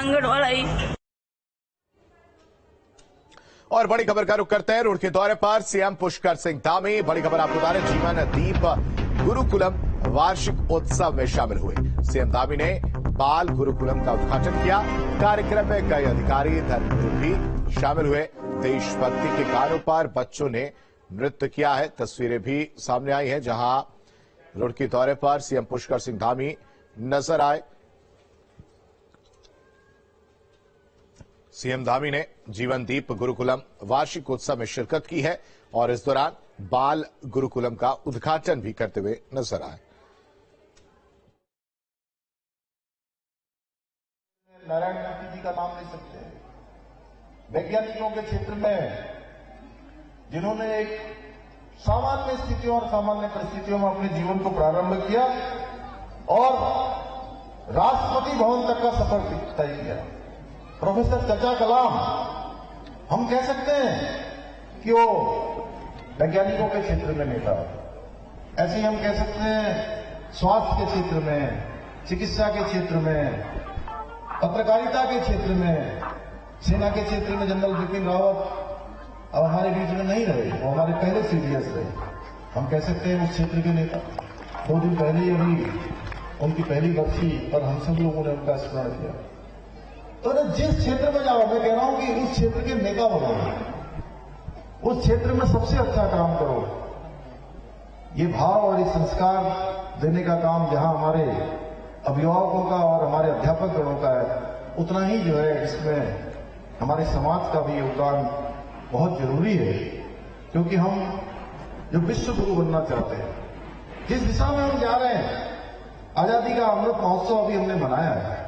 मांगण वाला ही। और बड़ी खबर का रुख करते हैं। रुड़की दौरे पर सीएम पुष्कर सिंह धामी। बड़ी खबर आपको बता रहे, जीवन दीप गुरुकुलम वार्षिक उत्सव में शामिल हुए। सीएम धामी ने बाल गुरुकुलम का उद्घाटन किया। कार्यक्रम में कई अधिकारी, धर्मगुरु भी शामिल हुए। देशभक्ति के गानों पर बच्चों ने नृत्य किया है। तस्वीरें भी सामने आई हैं जहां रुड़की दौरे पर सीएम पुष्कर सिंह धामी नजर आए। सीएम धामी ने जीवन दीप गुरुकुलम वार्षिक उत्सव में शिरकत की है और इस दौरान बाल गुरुकुलम का उद्घाटन भी करते हुए नजर आए। नारायण मूर्ति जी का नाम ले सकते हैं। वैज्ञानिकों के क्षेत्र में जिन्होंने एक सामान्य स्थितियों और सामान्य परिस्थितियों में अपने जीवन को प्रारंभ किया और राष्ट्रपति भवन तक का सफर तय किया। प्रोफेसर चचा कलाम, हम कह सकते हैं कि वो वैज्ञानिकों के क्षेत्र में नेता। ऐसे ही हम कह सकते हैं स्वास्थ्य के क्षेत्र में, चिकित्सा के क्षेत्र में, पत्रकारिता के क्षेत्र में, सेना के क्षेत्र में जनरल बिपिन रावत अब हमारे बीच में नहीं रहे, वो हमारे पहले सीडीएस रहे। हम कह सकते हैं उस क्षेत्र के नेता। 2 दिन पहले ही अभी उनकी पहली बरसी पर हम सब लोगों ने उनका स्मरण किया। तो जिस क्षेत्र में जाओ, मैं कह रहा हूं कि उस क्षेत्र के नेता बनो, उस क्षेत्र में सबसे अच्छा काम करो। ये भाव और ये संस्कार देने का काम जहां हमारे अभिभावकों का और हमारे अध्यापक गणों का है, उतना ही जो है इसमें हमारे समाज का भी योगदान बहुत जरूरी है। क्योंकि हम जो विश्व गुरु बनना चाहते हैं, जिस दिशा में हम जा रहे हैं, आजादी का अमृत महोत्सव अभी हमने मनाया है।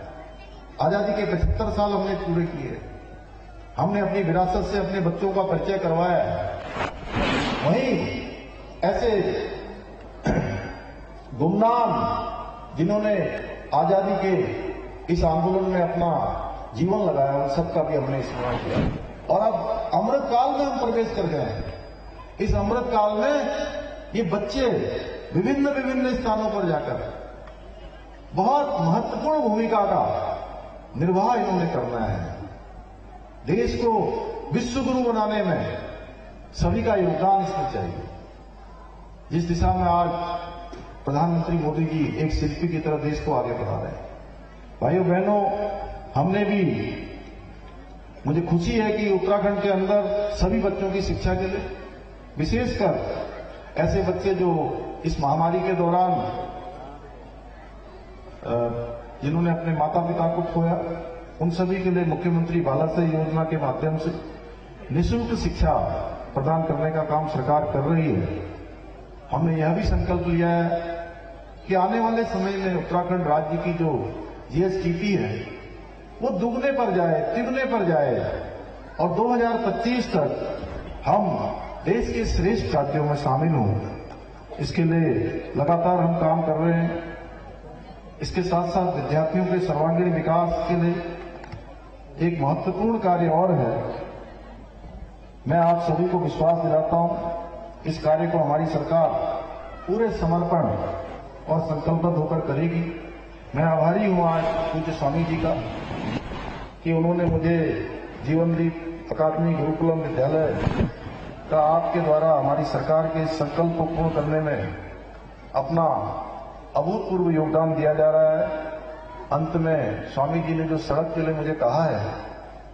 आजादी के 75 साल हमने पूरे किए। हमने अपनी विरासत से अपने बच्चों का परिचय करवाया है। वहीं ऐसे गुमनाम जिन्होंने आजादी के इस आंदोलन में अपना जीवन लगाया, उन सबका भी हमने स्मरण किया। और अब अमृत काल में हम प्रवेश कर गए हैं। इस अमृत काल में ये बच्चे विभिन्न स्थानों पर जाकर बहुत महत्वपूर्ण भूमिका का निर्वाह इन्होंने करना है। देश को विश्व गुरु बनाने में सभी का योगदान इसमें चाहिए। जिस दिशा में आज प्रधानमंत्री मोदी जी एक शिल्पी की तरह देश को आगे बढ़ा रहे हैं, भाइयों बहनों, हमने भी, मुझे खुशी है कि उत्तराखंड के अंदर सभी बच्चों की शिक्षा के लिए, विशेषकर ऐसे बच्चे जो इस महामारी के दौरान जिन्होंने अपने माता पिता को खोया, उन सभी के लिए मुख्यमंत्री बालाश्रय योजना के माध्यम से निःशुल्क शिक्षा प्रदान करने का काम सरकार कर रही है। हमने यह भी संकल्प लिया है कि आने वाले समय में उत्तराखंड राज्य की जो जीएसडीपी है वो दुगने पर जाए, तिगुने पर जाए और 2025 तक हम देश के श्रेष्ठ राज्यों में शामिल हों। इसके लिए लगातार हम काम कर रहे हैं। इसके साथ साथ विद्यार्थियों के सर्वांगीण विकास के लिए एक महत्वपूर्ण कार्य और है। मैं आप सभी को विश्वास दिलाता हूं, इस कार्य को हमारी सरकार पूरे समर्पण और संकल्पबद्ध होकर करेगी। मैं आभारी हूं आज पूज्य स्वामी जी का कि उन्होंने मुझे जीवनदीप अकादमी गुरुकुलम विद्यालय का आपके द्वारा हमारी सरकार के संकल्प को पूर्ण करने में अपना अभूतपूर्व योगदान दिया जा रहा है। अंत में स्वामी जी ने जो सड़क के लिए मुझे कहा है,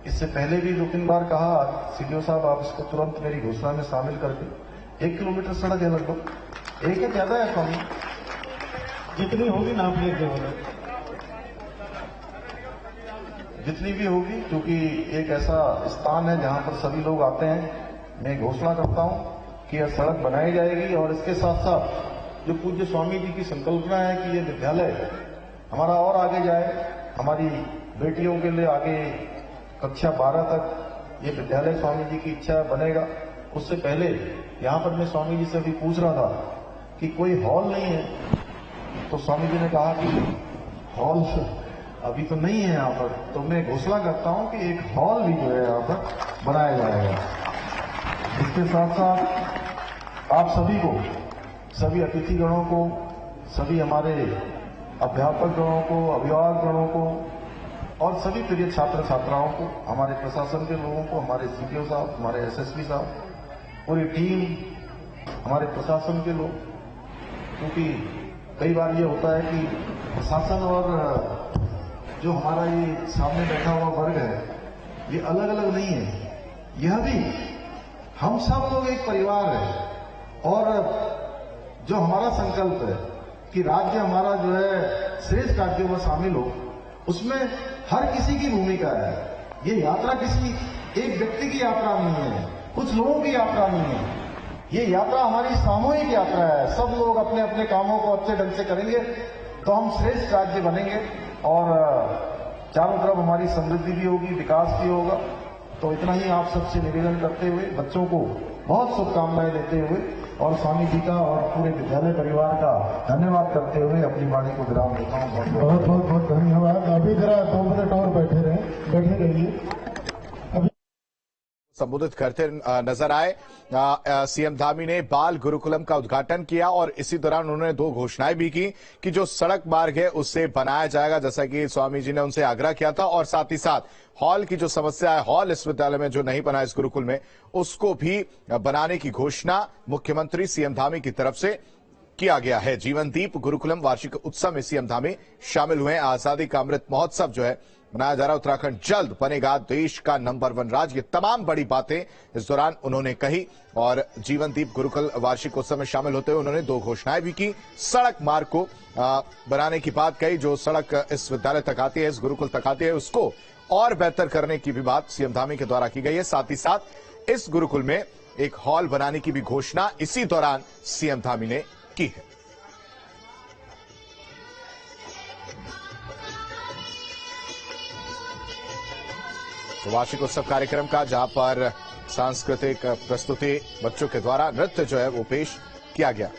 इससे पहले भी 2-3 बार कहा, सीडीओ साहब आप इसको तुरंत मेरी घोषणा में शामिल करके 1 किलोमीटर सड़क है लगभग, एक है ज्यादा है स्वामी, जितनी होगी ना आप लेके होगा, जितनी भी होगी, क्योंकि एक ऐसा स्थान है जहां पर सभी लोग आते हैं। मैं घोषणा करता हूं कि यह सड़क बनाई जाएगी और इसके साथ साथ जो पूज्य स्वामी जी की संकल्पना है कि ये विद्यालय हमारा और आगे जाए, हमारी बेटियों के लिए आगे कक्षा 12 तक ये विद्यालय स्वामी जी की इच्छा बनेगा। उससे पहले यहाँ पर मैं स्वामी जी से भी पूछ रहा था कि कोई हॉल नहीं है, तो स्वामी जी ने कहा कि हॉल अभी तो नहीं है यहाँ पर, तो मैं घोषणा करता हूँ कि एक हॉल भी जो है यहाँ पर बनाया जाएगा। इसके साथ साथ आप सभी को, सभी अतिथिगणों को, सभी हमारे अध्यापक गणों को, अभिभावक गणों को और सभी प्रिय छात्र छात्राओं को, हमारे प्रशासन के लोगों को, हमारे सीपीओ साहब, हमारे एसएसपी साहब, पूरी टीम, हमारे प्रशासन के लोग, क्योंकि कई बार ये होता है कि प्रशासन और जो हमारा ये सामने बैठा हुआ वर्ग है ये अलग अलग नहीं है। यह भी हम सब लोग एक परिवार है और जो हमारा संकल्प है कि राज्य हमारा जो है श्रेष्ठ राज्यों में शामिल हो, उसमें हर किसी की भूमिका है। ये यात्रा किसी एक व्यक्ति की यात्रा नहीं है, कुछ लोगों की यात्रा नहीं है। ये यात्रा हमारी सामूहिक यात्रा है। सब लोग अपने अपने कामों को अच्छे ढंग से करेंगे तो हम श्रेष्ठ राज्य बनेंगे और चारों तरफ हमारी समृद्धि भी होगी, विकास भी होगा। तो इतना ही आप सबसे निवेदन करते हुए, बच्चों को बहुत शुभकामनाएं देते हुए और स्वामी जी का और पूरे विद्यालय परिवार का धन्यवाद करते हुए अपनी वाणी को विराम देता हूँ। बहुत बहुत बहुत धन्यवाद। अभी जरा 2 मिनट और बैठे रहिए। संबोधित करते नजर आए सीएम धामी ने बाल गुरुकुलम का उद्घाटन किया और इसी दौरान उन्होंने 2 घोषणाएं भी की कि जो सड़क मार्ग है उससे बनाया जाएगा, जैसा कि स्वामी जी ने उनसे आग्रह किया था, और साथ ही साथ हॉल की जो समस्या है, हॉल इस विद्यालय में जो नहीं बना इस गुरुकुल में, उसको भी बनाने की घोषणा मुख्यमंत्री सीएम धामी की तरफ से किया गया है। जीवनदीप गुरुकुलम वार्षिक उत्सव में सीएम धामी शामिल हुए। आजादी का अमृत महोत्सव जो है मनाया जा रहा है। उत्तराखंड जल्द बनेगा देश का नंबर 1 राज्य। ये तमाम बड़ी बातें इस दौरान उन्होंने कही और जीवनदीप गुरुकुल वार्षिक उत्सव में शामिल होते हुए उन्होंने 2 घोषणाएं भी की। सड़क मार्ग को बनाने की बात कही, जो सड़क इस विद्यालय तक आती है, इस गुरुकुल तक आती है, उसको और बेहतर करने की भी बात सीएम धामी के द्वारा की गई है। साथ ही साथ इस गुरुकुल में एक हॉल बनाने की भी घोषणा इसी दौरान सीएम धामी ने की है। तो वार्षिक उत्सव कार्यक्रम का जहां पर सांस्कृतिक प्रस्तुति बच्चों के द्वारा नृत्य जो है वो पेश किया गया।